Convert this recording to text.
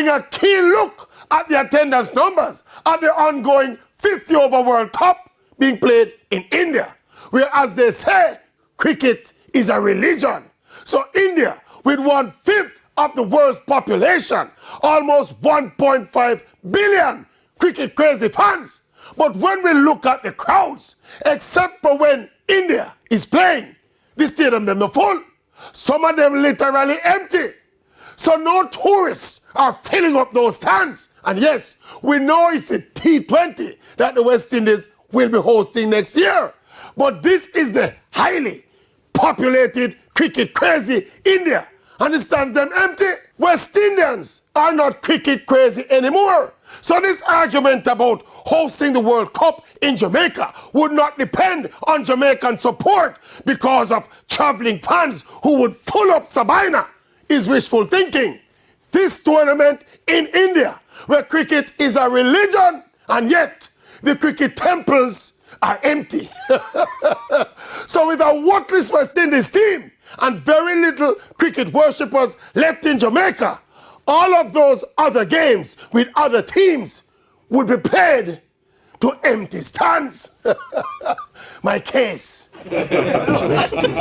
taking a keen look at the attendance numbers at the ongoing 50 over World Cup being played in India, where, as they say, cricket is a religion. So India, with 1/5 of the world's population, almost 1.5 billion cricket crazy fans. But when we look at the crowds, except for when India is playing, the stadium them are full. Some of them literally empty. So no tourists are filling up those stands. And yes, we know it's a T20 that the West Indies will be hosting next year. But this is the highly populated cricket crazy India. And the stands them empty. West Indians are not cricket crazy anymore. So this argument about hosting the World Cup in Jamaica would not depend on Jamaican support because of traveling fans who would fill up Sabina is wishful thinking. This tournament in India, where cricket is a religion, and yet the cricket temples are empty. So with a worthless West Indies team and very little cricket worshippers left in Jamaica, all of those other games with other teams would be played to empty stands. My case is resting.